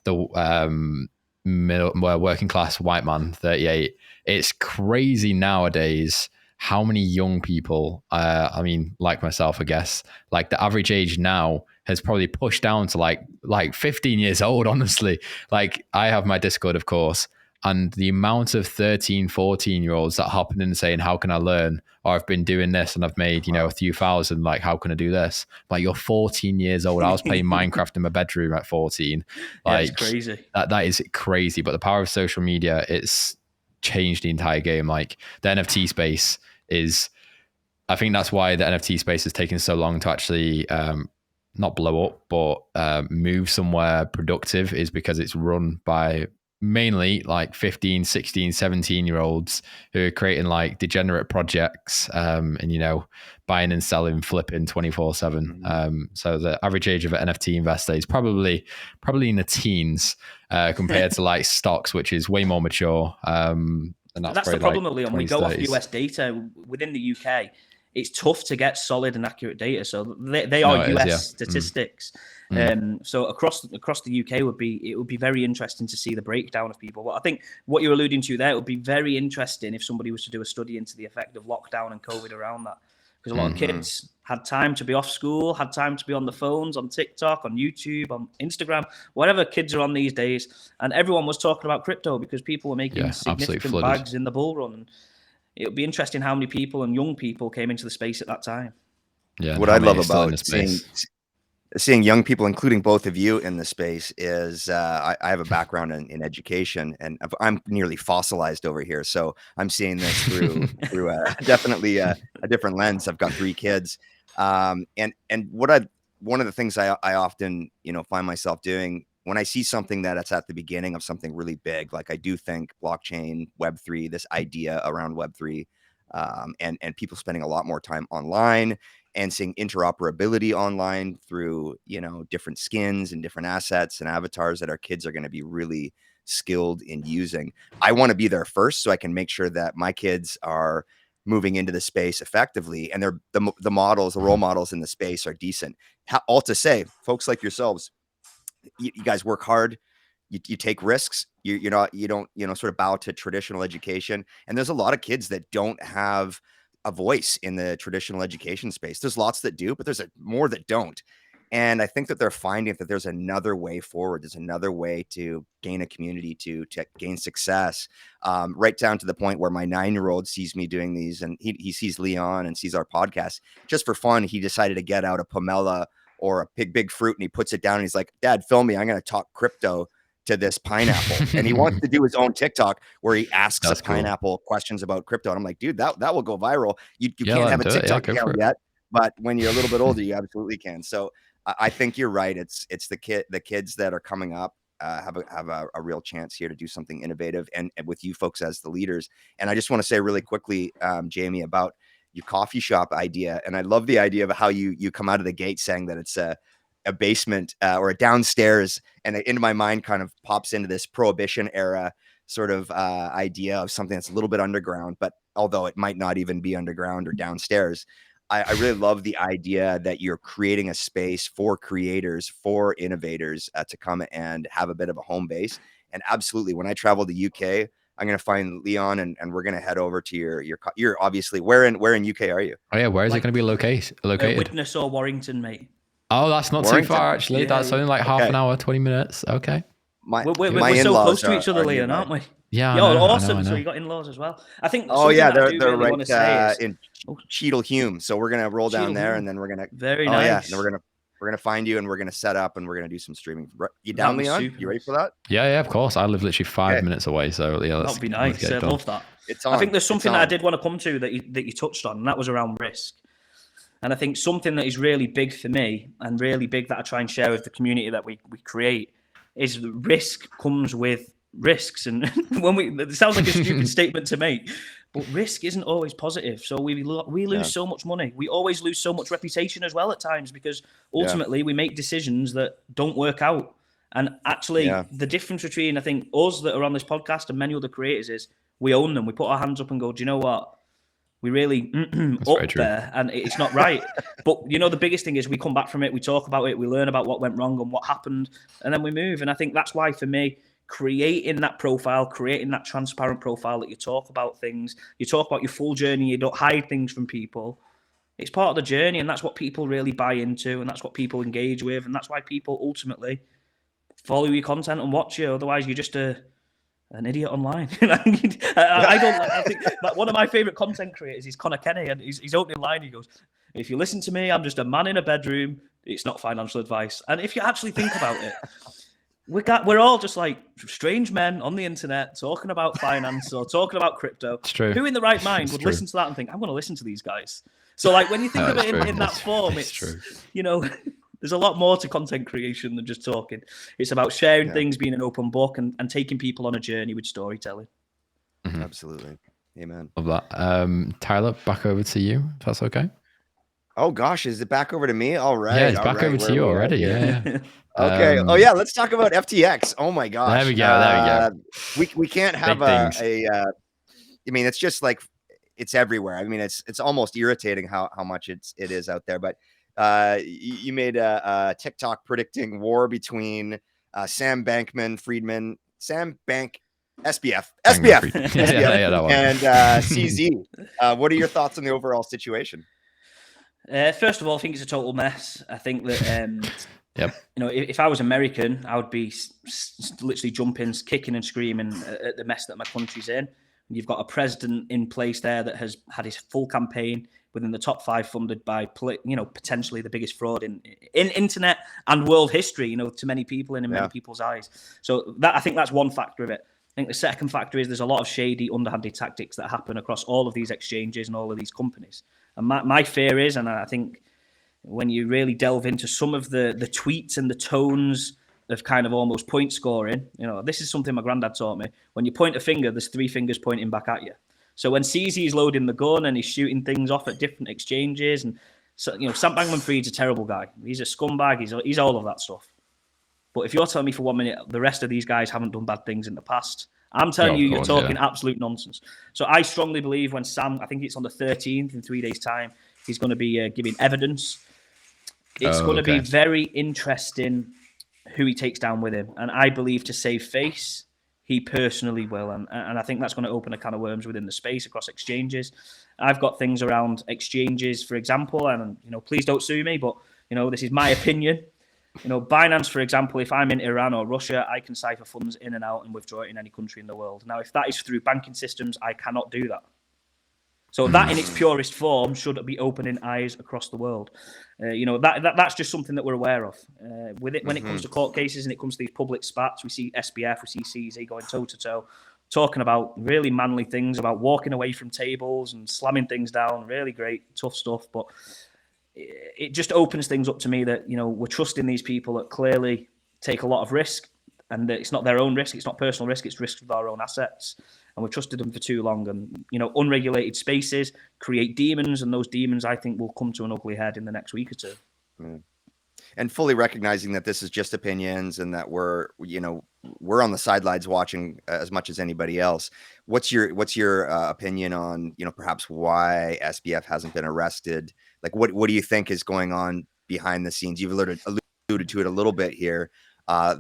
the working class white man, 38, it's crazy nowadays how many young people, like myself, I guess, the average age now has probably pushed down to like 15 years old, honestly. I have my Discord, of course, and the amount of 13, 14-year-olds that hop in and saying, how can I learn? Or I've been doing this and I've made, a few thousand, how can I do this? You're 14 years old. I was playing Minecraft in my bedroom at 14. It's crazy. That is crazy. But the power of social media, it's changed the entire game. The NFT space is I think that's why the NFT space has taken so long to actually not blow up, but move somewhere productive, is because it's run by mainly like 15, 16, 17-year-olds who are creating like degenerate projects and, you know, buying and selling, flipping 24/7. So the average age of an NFT investor is probably in the teens compared to like stocks, which is way more mature. And that's the problem, like Leon. We go 20s, off US data within the UK. It's tough to get solid and accurate data. So they are US statistics. So across the UK it would be very interesting to see the breakdown of people. But I think what you're alluding to there, it would be very interesting if somebody was to do a study into the effect of lockdown and COVID around that. Because a lot of kids had time to be off school, had time to be on the phones, on TikTok, on YouTube, on Instagram, whatever kids are on these days. And everyone was talking about crypto because people were making significant bags in the bull run. It would be interesting how many people and young people came into the space at that time. Yeah. What I love about seeing young people, including both of you in the space, is I have a background in education, and I'm nearly fossilized over here. So I'm seeing this through definitely a different lens. I've got 3 kids. And one of the things I often, you know, find myself doing when I see something that it's at the beginning of something really big, like I do think blockchain, Web3, this idea around Web3, and people spending a lot more time online and seeing interoperability online through, you know, different skins and different assets and avatars that our kids are going to be really skilled in using. I want to be there first so I can make sure that my kids are moving into the space effectively, and they're the models, the role models in the space are decent. All to say, folks like yourselves, you guys work hard, you take risks, you don't, you know, sort of bow to traditional education. And there's a lot of kids that don't have a voice in the traditional education space. There's lots that do, but there's more that don't. And I think that they're finding that there's another way forward. There's another way to gain a community, to gain success, right down to the point where my 9-year-old sees me doing these, and he sees Leon and sees our podcast. Just for fun, he decided to get out a pomelo or a big fruit, and he puts it down, and he's like, "Dad, film me. I'm going to talk crypto to this pineapple." And he wants to do his own TikTok where he asks a pineapple questions about crypto. And I'm like, dude, that will go viral. You can't have a TikTok account yet, but when you're a little bit older, you absolutely can. So I think you're right. It's the kids that are coming up have a real chance here to do something innovative, and with you folks as the leaders. And I just want to say really quickly, Jamie, about your coffee shop idea. And I love the idea of how you come out of the gate saying that it's a basement or a downstairs, and into my mind kind of pops into this Prohibition era sort of idea of something that's a little bit underground, but although it might not even be underground or downstairs, I really love the idea that you're creating a space for creators, for innovators to come and have a bit of a home base. And absolutely, when I travel to UK, I'm going to find Leon, and we're going to head over to you're obviously, where in UK are you? Oh yeah, where is it going to be located? Widnes or Warrington, mate. Oh, that's not too far actually. That's only like half an hour, 20 minutes. Okay. We're so close to each other, Leon, aren't we? Yeah. Awesome. I know. So you got in-laws as well. I think. They're really right in Cheadle Hume. So we're gonna roll down there, and then we're gonna very nice. Yeah, and we're gonna find you, and we're gonna set up, and we're gonna do some streaming. You down, Leon? You ready for that? Yeah, of course. I live literally 5 minutes away, so yeah, that'd be nice. I love that. I think there's something that I did want to come to that you touched on, and that was around risk. And I think something that is really big for me, and really big that I try and share with the community that we create, is that risk comes with risks. And it sounds like a stupid statement to make, but risk isn't always positive. So we lose so much money. We always lose so much reputation as well at times, because ultimately we make decisions that don't work out. And actually the difference between, I think, us that are on this podcast and many other creators is we own them. We put our hands up and go, do you know what? We really up there, and it's not right. But, you know, the biggest thing is we come back from it, we talk about it, we learn about what went wrong and what happened, and then we move. And I think that's why, for me, creating that profile, creating that transparent profile that you talk about things, you talk about your full journey, you don't hide things from people. It's part of the journey, and that's what people really buy into, and that's what people engage with, and that's why people ultimately follow your content and watch you. Otherwise, you're just an idiot online. I think one of my favorite content creators is Connor Kenny, and his opening line, he goes, "If you listen to me, I'm just a man in a bedroom. It's not financial advice." And if you actually think about it, we're all just like strange men on the internet talking about finance or talking about crypto. It's true. Who in the right mind would listen to that and think, I'm going to listen to these guys? So like when you think of it in that form, it's true. You know, there's a lot more to content creation than just talking. It's about sharing things, being an open book, and taking people on a journey with storytelling. Mm-hmm. Absolutely. Amen. Love that. Tyler, back over to you, if that's okay. Oh gosh, is it back over to me? All right. Yeah, it's back over to you already. Yeah. Okay. Oh yeah, let's talk about FTX. Oh my gosh. There we go. We can't have I mean, it's just like it's everywhere. I mean, it's almost irritating how much it is out there. But you made a TikTok predicting war between Sam SBF, and CZ. What are your thoughts on the overall situation? First of all, I think it's a total mess. I think that you know, if I was American, I would be literally jumping, kicking and screaming at the mess that my country's in. You've got a president in place there that has had his full campaign within the top 5 funded by, you know, potentially the biggest fraud in internet and world history, you know, to many people and in many people's eyes. So that, I think that's one factor of it. I think the second factor is there's a lot of shady, underhanded tactics that happen across all of these exchanges and all of these companies. And my fear is, and I think when you really delve into some of the tweets and the tones of kind of almost point scoring, you know, this is something my granddad taught me. When you point a finger, there's 3 fingers pointing back at you. So when CZ is loading the gun and he's shooting things off at different exchanges, and so, you know, Sam Bankman-Fried's a terrible guy. He's a scumbag. He's all of that stuff. But if you're telling me for 1 minute the rest of these guys haven't done bad things in the past, I'm telling you, you're talking absolute nonsense. So I strongly believe when Sam, I think it's on the 13th in 3 days' time, he's going to be giving evidence. It's going to be very interesting who he takes down with him. And I believe to save face, he personally will. And I think that's going to open a can of worms within the space across exchanges. I've got things around exchanges, for example, and, you know, please don't sue me, but, you know, this is my opinion. You know, Binance, for example, if I'm in Iran or Russia, I can cipher funds in and out and withdraw it in any country in the world. Now, if that is through banking systems, I cannot do that. So that in its purest form should be opening eyes across the world. You know, that's just something that we're aware of. With it, when it comes to court cases and it comes to these public spats, we see SBF, we see CZ going toe-to-toe, talking about really manly things, about walking away from tables and slamming things down. Really great, tough stuff. But it just opens things up to me that, you know, we're trusting these people that clearly take a lot of risk, and that it's not their own risk, it's not personal risk, it's risk with our own assets. And we've trusted them for too long. And, you know, unregulated spaces create demons, and those demons, I think, will come to an ugly head in the next week or two. And fully recognizing that this is just opinions and that we're on the sidelines watching as much as anybody else. What's your opinion on, you know, perhaps why SBF hasn't been arrested? Like, what do you think is going on behind the scenes? You've alluded to it a little bit here.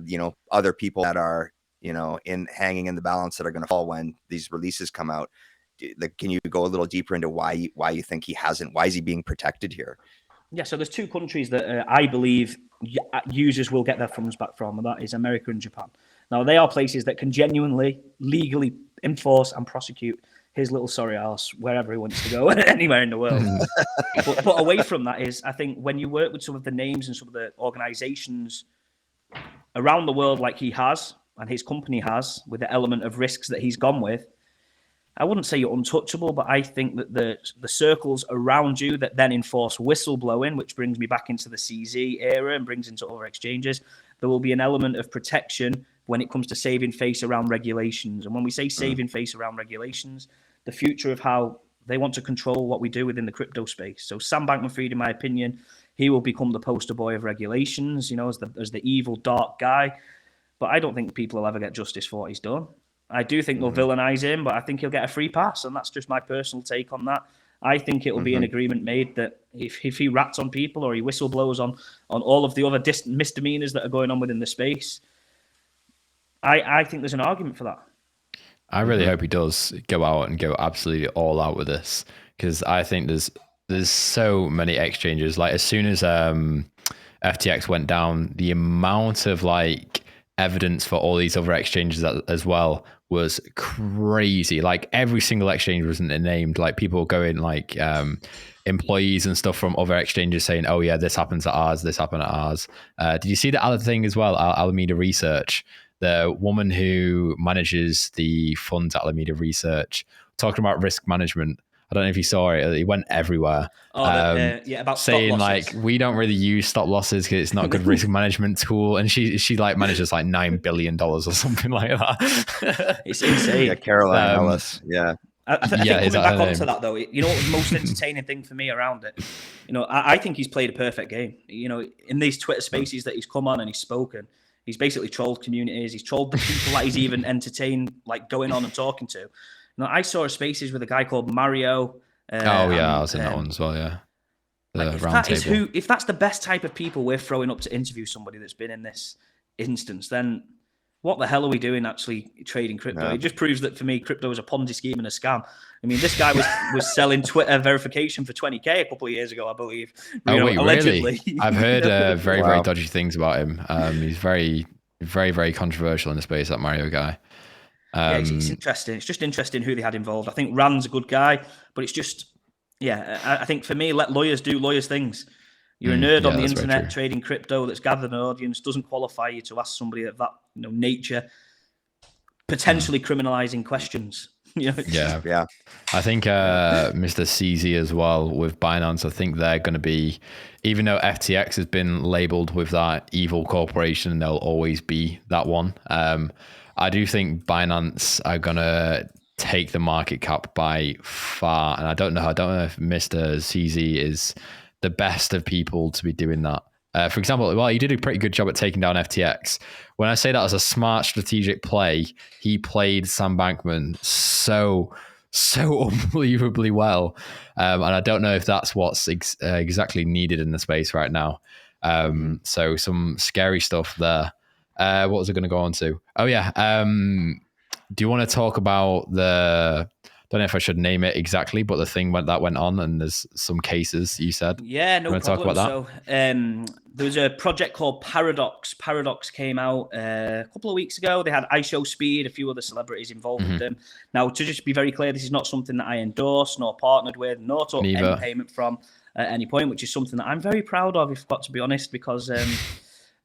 You know, other people that are, you know, hanging in the balance that are going to fall when these releases come out. Like, can you go a little deeper into why you think why is he being protected here? Yeah, so there's 2 countries that I believe users will get their funds back from, and that is America and Japan. Now, they are places that can genuinely, legally enforce and prosecute his little sorry ass wherever he wants to go, anywhere in the world. but away from that is, I think when you work with some of the names and some of the organizations around the world like he has, and his company has, with the element of risks that he's gone with, I wouldn't say you're untouchable, but I think that the circles around you that then enforce whistleblowing, which brings me back into the CZ era and brings into other exchanges, there will be an element of protection when it comes to saving face around regulations. And when we say saving face around regulations, the future of how they want to control what we do within the crypto space. So Sam Bankman-Fried, in my opinion, he will become the poster boy of regulations, you know, as the evil, dark guy. But I don't think people will ever get justice for what he's done. I do think they'll villainize him, but I think he'll get a free pass, and that's just my personal take on that. I think it will be an agreement made that if he rats on people or he whistleblows on all of the other misdemeanors that are going on within the space, I think there's an argument for that. I really hope he does go out and go absolutely all out with this, because I think there's so many exchanges. Like, as soon as FTX went down, the amount of like evidence for all these other exchanges as well was crazy. Like every single exchange wasn't named. Like people going like employees and stuff from other exchanges saying, oh yeah, this happens at ours, this happened at ours. Did you see the other thing as well? Alameda Research, the woman who manages the funds at Alameda Research, talking about risk management. I don't know if you saw it. It went everywhere. About saying stop losses. like we don't really use stop losses because it's not a good risk management tool. And she like manages like $9 billion or something like that. It's insane. Yeah, Caroline Ellis. Yeah. I think coming back onto that though, you know what was the most entertaining thing for me around it? You know, I think he's played a perfect game. You know, in these Twitter spaces that he's come on and he's spoken, he's basically trolled communities. He's trolled the people that he's even entertained, like going on and talking to. You know, I saw spaces with a guy called Mario. I was in that one as well. Yeah, if that's the best type of people we're throwing up to interview somebody that's been in this instance, then what the hell are we doing actually trading crypto? Yeah. It just proves that for me, crypto is a Ponzi scheme and a scam. I mean, this guy was selling Twitter verification for $20,000 a couple of years ago, I believe. Allegedly. Really? I've heard very dodgy things about him. He's very, very, very controversial in the space, that Mario guy. It's interesting. It's just interesting who they had involved. I think Rand's a good guy, but it's just, I think for me, let lawyers do lawyers' things. You're a nerd on the internet trading crypto that's gathered an audience, doesn't qualify you to ask somebody of that nature, potentially criminalizing questions. Yeah. I think Mr. CZ as well with Binance, I think they're going to be, even though FTX has been labeled with that evil corporation, they'll always be that one. I do think Binance are going to take the market cap by far. And I don't know if Mr. CZ is the best of people to be doing that. For example, he did a pretty good job at taking down FTX. When I say that as a smart strategic play, he played Sam Bankman so unbelievably well. And I don't know if that's what's exactly needed in the space right now. So some scary stuff there. What was I going to go on to? Oh, yeah. Do you want to talk about I don't know if I should name it exactly, but the thing that went on, and there's some cases you said. Yeah, no problem. Talk about that? So there was a project called Paradox. Paradox came out a couple of weeks ago. They had iShowSpeed, a few other celebrities involved with them. Now, to just be very clear, this is not something that I endorse, nor partnered with, nor took any payment from at any point, which is something that I'm very proud of, if I've got to be honest, because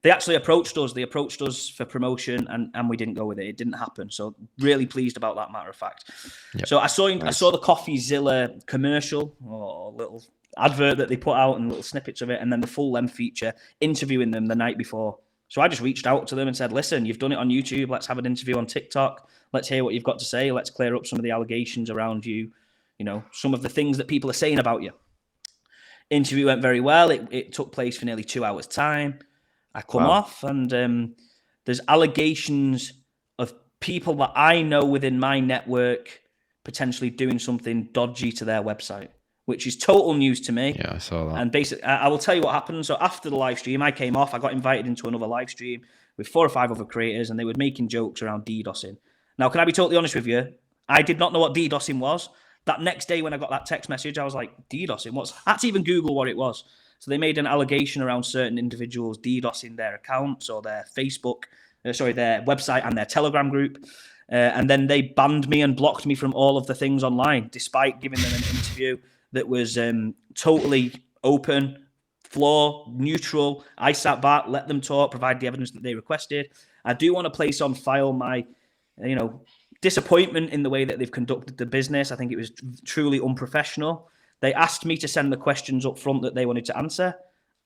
they actually approached us. They approached us for promotion, and we didn't go with it. It didn't happen. So really pleased about that, matter of fact. Yep. So I saw the CoffeeZilla commercial or little advert that they put out and little snippets of it, and then the full length feature interviewing them the night before. So I just reached out to them and said, listen, you've done it on YouTube. Let's have an interview on TikTok. Let's hear what you've got to say. Let's clear up some of the allegations around you. Some of the things that people are saying about you. Interview went very well. It took place for nearly 2 hours' time. I come off, and there's allegations of people that I know within my network potentially doing something dodgy to their website, which is total news to me. Yeah, I saw that. And basically, I will tell you what happened. So after the live stream, I came off. I got invited into another live stream with 4 or 5 other creators, and they were making jokes around DDoSing. Now, can I be totally honest with you? I did not know what DDoSing was. That next day when I got that text message, I was like, DDoSing? I had to even Google what it was. So they made an allegation around certain individuals DDoSing their accounts or their their website and their Telegram group. And then they banned me and blocked me from all of the things online, despite giving them an interview that was totally open, floor, neutral. I sat back, let them talk, provide the evidence that they requested. I do want to place on file my, disappointment in the way that they've conducted the business. I think it was truly unprofessional. They asked me to send the questions up front that they wanted to answer.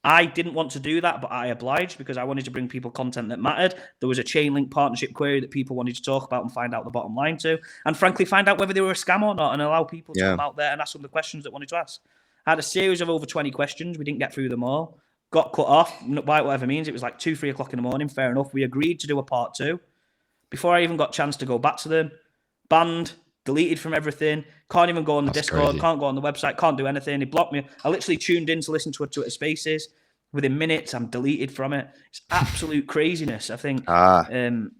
I didn't want to do that, but I obliged because I wanted to bring people content that mattered. There was a chain link partnership query that people wanted to talk about and find out the bottom line to, and frankly, find out whether they were a scam or not and allow people to come out there and ask them the questions that wanted to ask. I had a series of over 20 questions. We didn't get through them all. Got cut off by whatever means. It was like 2-3 o'clock in the morning. Fair enough. We agreed to do a part 2. Before I even got a chance to go back to them, banned, deleted from everything, can't even go on the Discord, crazy. Can't go on the website, can't do anything. He blocked me. I literally tuned in to listen to a Twitter Spaces. Within minutes, I'm deleted from it. It's absolute craziness. I think, I've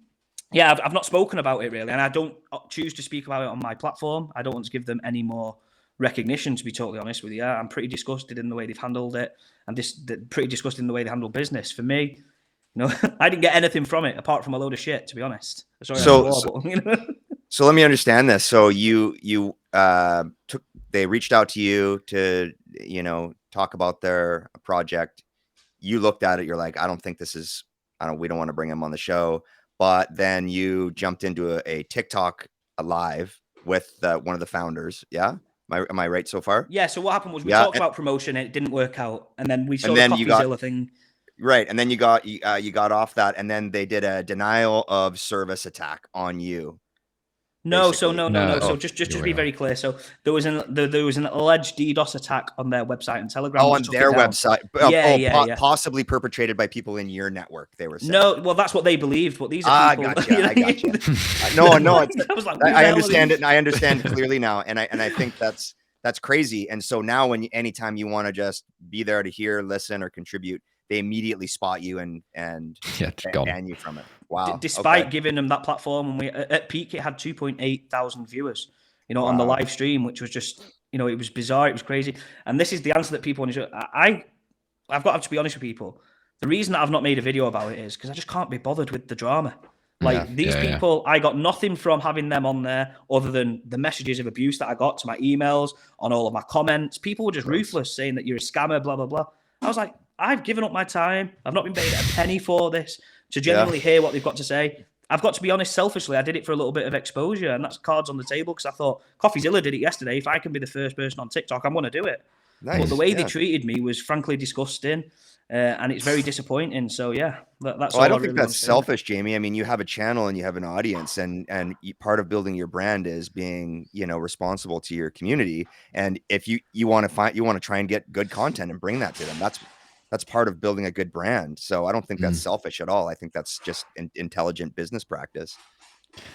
not spoken about it really, and I don't choose to speak about it on my platform. I don't want to give them any more recognition, to be totally honest with you. I'm pretty disgusted in the way they've handled it, and pretty disgusted in the way they handle business. For me, No, I didn't get anything from it apart from a load of shit, to be honest. Sorry, so let me understand this. So they reached out to you to, talk about their project. You looked at it. You're like, I don't think this is, we don't want to bring him on the show. But then you jumped into a TikTok live with one of the founders. Yeah. Am I right so far? Yeah. So what happened was we talked about promotion and it didn't work out. And then we saw the CoffeeZilla thing. Right. And then you got off that, and then they did a denial of service attack on you. No, basically. No. So just to be very clear, so there was an alleged DDoS attack on their website and Telegram. Oh, on their website. Possibly perpetrated by people in your network. They were saying. No, well, that's what they believed. But these are people. I gotcha. No. I understand it, and I understand it clearly now. And I think that's crazy. And so now, anytime you want to just be there to hear, listen, or contribute, they immediately spot you and ban you from it. Wow. Despite giving them that platform, and at peak it had 2.8 thousand viewers, on the live stream, which was just, it was bizarre, it was crazy. And this is the answer that people want to show. I've got to be honest with people. The reason that I've not made a video about it is because I just can't be bothered with the drama. These people, I got nothing from having them on there other than the messages of abuse that I got to my emails, on all of my comments. People were just ruthless, saying that you're a scammer, blah, blah, blah. I was like, I've given up my time. I've not been paid a penny for this to genuinely hear what they've got to say. I've got to be honest, selfishly, I did it for a little bit of exposure, and that's cards on the table because I thought, CoffeeZilla did it yesterday. If I can be the first person on TikTok, I'm going to do it. Nice. But the way they treated me was frankly disgusting, and it's very disappointing. So, that's all I don't think that's selfish, Jamie. I mean, you have a channel and you have an audience, and part of building your brand is being, responsible to your community. And if you want to try and get good content and bring that to them, that's part of building a good brand. So I don't think that's selfish at all. I think that's just an intelligent business practice.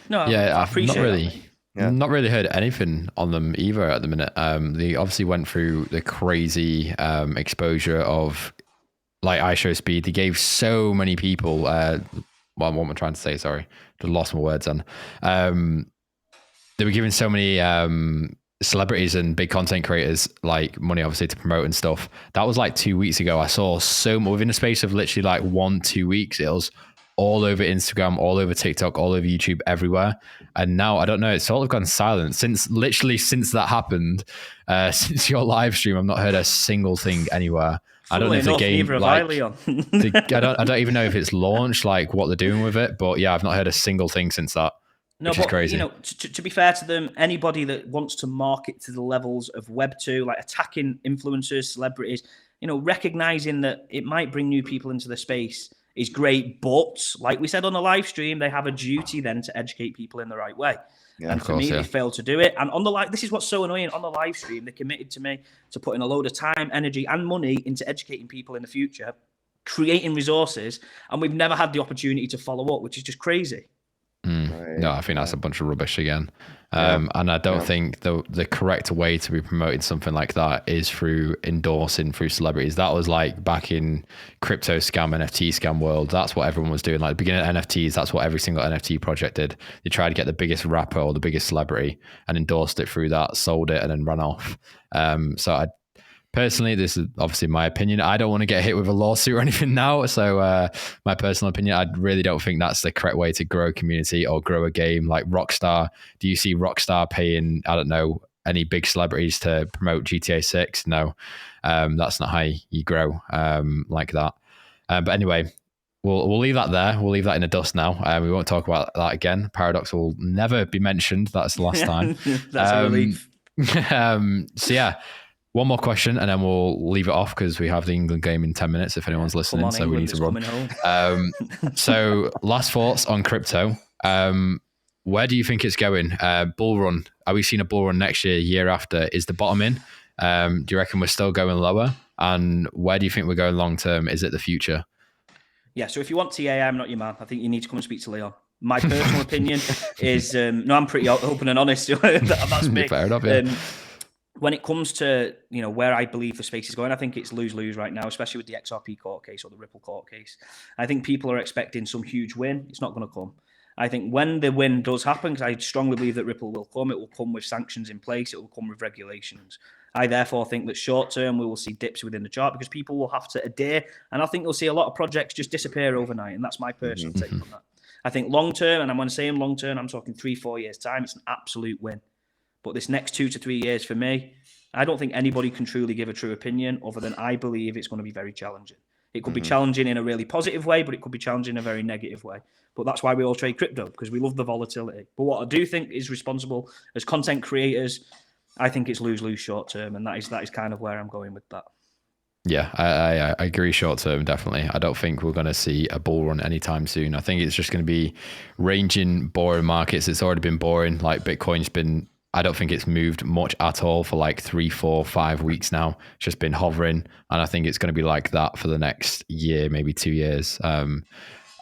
No, I appreciate not really heard anything on them either at the minute. They obviously went through the crazy exposure of like iShowSpeed. They gave so many people, what am I trying to say? Sorry, just lost my words on. They were giving so many celebrities and big content creators like money obviously to promote and stuff. That was like 2 weeks ago. I saw so much within the space of literally like 1-2 weeks. It was all over Instagram, all over TikTok, all over YouTube, everywhere. And now I don't know, it's sort of gone silent since that happened. Since your live stream, I've not heard a single thing anywhere. I don't know if the game I don't even know if it's launched, like what they're doing with it, but I've not heard a single thing since that. No, but crazy. To be fair to them, anybody that wants to market to the levels of Web2, like attacking influencers, celebrities, recognizing that it might bring new people into the space is great. But like we said on the live stream, they have a duty then to educate people in the right way. Yeah, and for me, they failed to do it. And on the this is what's so annoying. On the live stream, they committed to me to putting a load of time, energy, and money into educating people in the future, creating resources, and we've never had the opportunity to follow up, which is just crazy. Right. No, I think that's a bunch of rubbish again. And I don't think the correct way to be promoting something like that is through endorsing through celebrities. That was like back in crypto scam, NFT scam world. That's what everyone was doing. Like the beginning of NFTs, that's what every single NFT project did. They tried to get the biggest rapper or the biggest celebrity and endorsed it through that, sold it, and then ran off. Personally, this is obviously my opinion. I don't want to get hit with a lawsuit or anything now. So my personal opinion, I really don't think that's the correct way to grow a community or grow a game. Like Rockstar, do you see Rockstar paying, I don't know, any big celebrities to promote GTA 6? No, that's not how you grow like that. But anyway, we'll leave that there. We'll leave that in the dust now. We won't talk about that again. Paradox will never be mentioned. That's the last time. That's a relief. One more question and then we'll leave it off because we have the England game in 10 minutes if anyone's listening. So we need to run. So last thoughts on crypto. Where do you think it's going? Bull run. Are we seeing a bull run next year after? Is the bottom in? Do you reckon we're still going lower? And where do you think we're going long term? Is it the future? Yeah. So if you want TA, I'm not your man. I think you need to come and speak to Leon. My personal opinion is, I'm pretty open and honest. That's me. Fair enough, yeah. When it comes to, where I believe the space is going, I think it's lose-lose right now, especially with the XRP court case or the Ripple court case. I think people are expecting some huge win. It's not going to come. I think when the win does happen, because I strongly believe that Ripple will come, it will come with sanctions in place. It will come with regulations. I therefore think that short term we will see dips within the chart because people will have to adhere, and I think you'll see a lot of projects just disappear overnight, and that's my personal take on that. I think long term, and when I'm saying long term, I'm talking 3-4 years time, it's an absolute win. But this next 2 to 3 years for me, I don't think anybody can truly give a true opinion other than I believe it's going to be very challenging. It could be challenging in a really positive way, but it could be challenging in a very negative way. But that's why we all trade crypto, because we love the volatility. But what I do think is responsible as content creators, I think it's lose-lose short term, and that is kind of where I'm going with that. Yeah, I agree short term, definitely. I don't think we're going to see a bull run anytime soon. I think it's just going to be ranging, boring markets. It's already been boring. Like Bitcoin's been, I don't think it's moved much at all for like 3, 4, 5 weeks now. It's just been hovering. And I think it's going to be like that for the next year, maybe 2 years.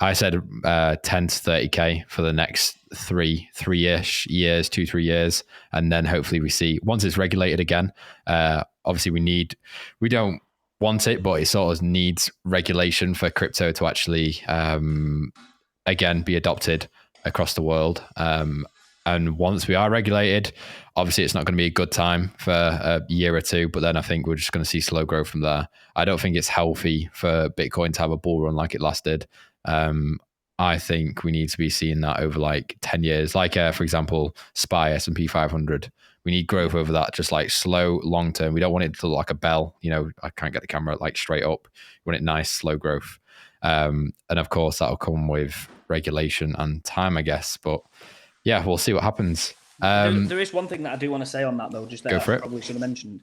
I said 10 to 30K for the next 3-ish years, 2-3 years. And then hopefully we see, once it's regulated again, obviously we don't want it, but it sort of needs regulation for crypto to actually, again, be adopted across the world. And once we are regulated, obviously it's not going to be a good time for a year or two, but then I think we're just going to see slow growth from there. I don't think it's healthy for Bitcoin to have a bull run like it last did. I think we need to be seeing that over like 10 years, like for example, SPY, S&P 500. We need growth over that, just like slow, long term. We don't want it to look like a bell. You know, I can't get the camera like straight up. We want it nice, slow growth. And of course, that'll come with regulation and time, I guess. But yeah, we'll see what happens. There is one thing that I do want to say on that, though, just that I probably should have mentioned.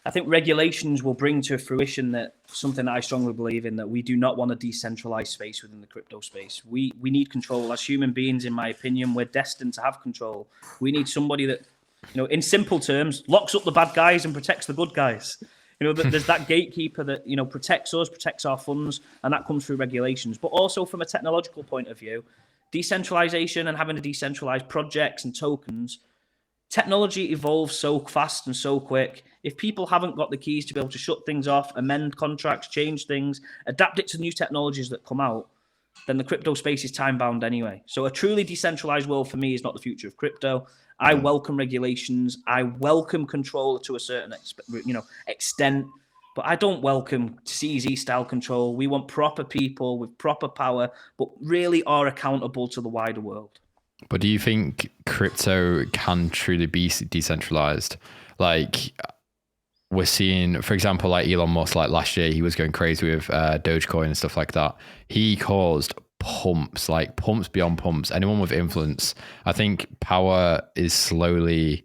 I think regulations will bring to fruition that something that I strongly believe in, that we do not want a decentralized space within the crypto space. We need control. As human beings, in my opinion, we're destined to have control. We need somebody that, you know, in simple terms, locks up the bad guys and protects the good guys. You know, there's that gatekeeper that, you know, protects us, protects our funds, and that comes through regulations. But also from a technological point of view, decentralization and having a decentralized projects and tokens, technology evolves so fast and so quick. If people haven't got the keys to be able to shut things off, amend contracts, change things, adapt it to new technologies that come out, then the crypto space is time bound anyway. So a truly decentralized world for me is not the future of crypto. I welcome regulations. I welcome control to a certain extent, but I don't welcome CZ style control. We want proper people with proper power, but really are accountable to the wider world. But do you think crypto can truly be decentralized? Like we're seeing, for example, like Elon Musk, like last year, he was going crazy with Dogecoin and stuff like that. He caused pumps, like pumps beyond pumps. Anyone with influence, I think power is slowly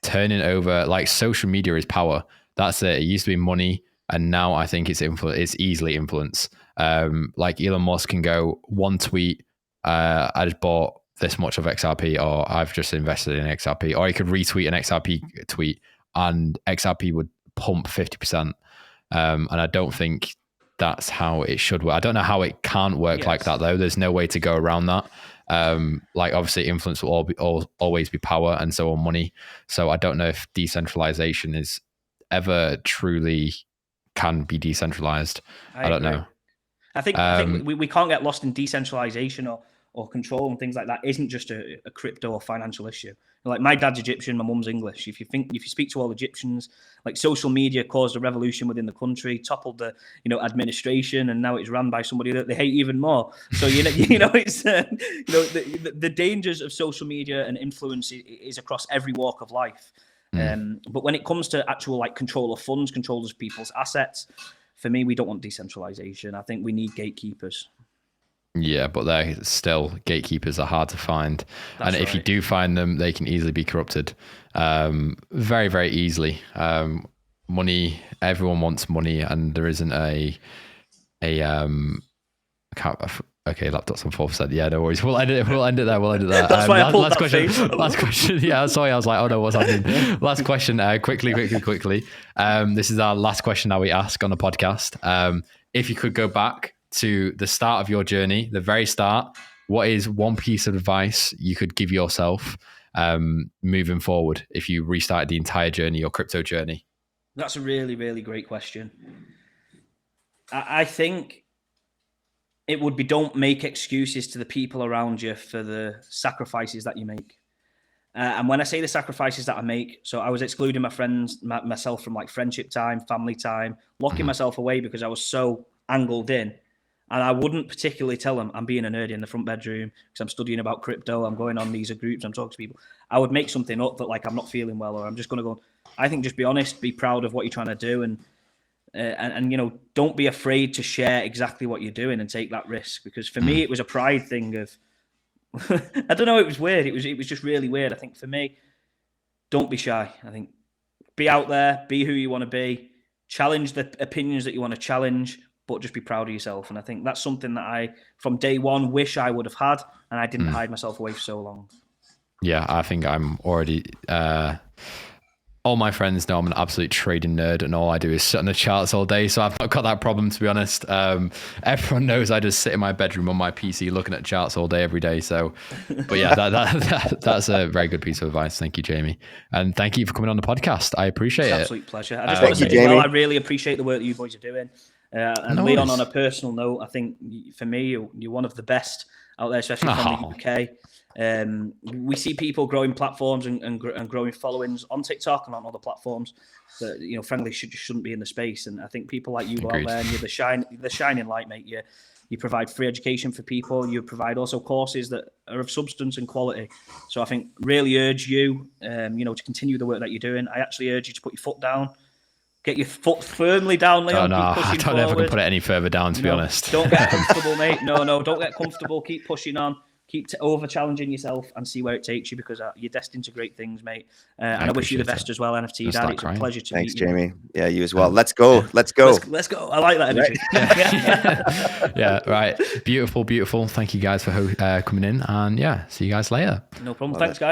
turning over. Like social media is power. That's it. It used to be money, and now I think it's influence. It's easily influence. Like Elon Musk can go one tweet. I just bought this much of XRP, or I've just invested in XRP, or he could retweet an XRP tweet and XRP would pump 50%. And I don't think that's how it should work. I don't know how it can't work like that though. There's no way to go around that. Like obviously influence will always be power, and so will money. So I don't know if decentralization is ever truly can be decentralized. I don't know. I think we can't get lost in decentralization or control and things like that. Isn't just a crypto or financial issue. Like my dad's Egyptian, my mum's English. If you speak to all Egyptians, like social media caused a revolution within the country, toppled the administration, and now it's run by somebody that they hate even more. So it's the dangers of social media and influence is across every walk of life. But when it comes to actual like control of funds, control of people's assets, for me, we don't want decentralization. I think we need gatekeepers. Yeah, but they're still, gatekeepers are hard to find. That's and if you do find them, they can easily be corrupted. Very, very easily. Money, everyone wants money, and there isn't okay, laptop's on 4%. Yeah, no worries. We'll end it there. That's why I pulled last that question. face. Last question. Yeah, sorry. I was like, oh no, what's happening? Last question. Quickly. This is our last question that we ask on the podcast. If you could go back to the start of your journey, the very start, what is one piece of advice you could give yourself moving forward if you restarted the entire journey, your crypto journey? That's a really, really great question. I think it would be, don't make excuses to the people around you for the sacrifices that you make. And when I say the sacrifices that I make, so I was excluding my friends, myself from like friendship time, family time, locking myself away because I was so angled in. And I wouldn't particularly tell them I'm being a nerd in the front bedroom because I'm studying about crypto. I'm going on these groups. I'm talking to people. I would make something up that like I'm not feeling well, or I'm just going to go. I think just be honest, be proud of what you're trying to do, and you know, don't be afraid to share exactly what you're doing and take that risk. Because for me, it was a pride thing of I don't know. It was weird. It was just really weird. I think for me, don't be shy. I think be out there, be who you want to be, challenge the opinions that you want to challenge, but just be proud of yourself. And I think that's something that I, from day one, wish I would have had, and I didn't hide myself away for so long. Yeah, I think I'm already... all my friends know I'm an absolute trading nerd, and all I do is sit on the charts all day. So I've not got that problem, to be honest. Everyone knows I just sit in my bedroom on my PC looking at charts all day, every day. So, but yeah, that's a very good piece of advice. Thank you, Jamie. And thank you for coming on the podcast. I appreciate it. Absolute pleasure. I just want to say as well, I really appreciate the work that you boys are doing. And Leon, on a personal note, I think for me, you're one of the best out there, especially from the UK. We see people growing platforms and growing followings on TikTok and on other platforms that, you know, frankly shouldn't be in the space. And I think people like you out there, and you're the shining light, mate. You provide free education for people. You provide also courses that are of substance and quality. So I think really urge you, you know, to continue the work that you're doing. I actually urge you to put your foot down. Get your foot firmly down, Leon. Oh, no, I don't know if I can put it any further down, to be honest. Don't get comfortable, mate. No, don't get comfortable. Keep pushing on. Keep over-challenging yourself and see where it takes you, because you're destined to great things, mate. And I wish you the best as well, NFT Dad. It's a pleasure to meet you. Thanks, Jamie. Yeah, you as well. Let's go. Let's go. Let's go. I like that energy. Right. Yeah, right. Beautiful. Thank you guys for coming in. And yeah, see you guys later. No problem. Thanks, guys.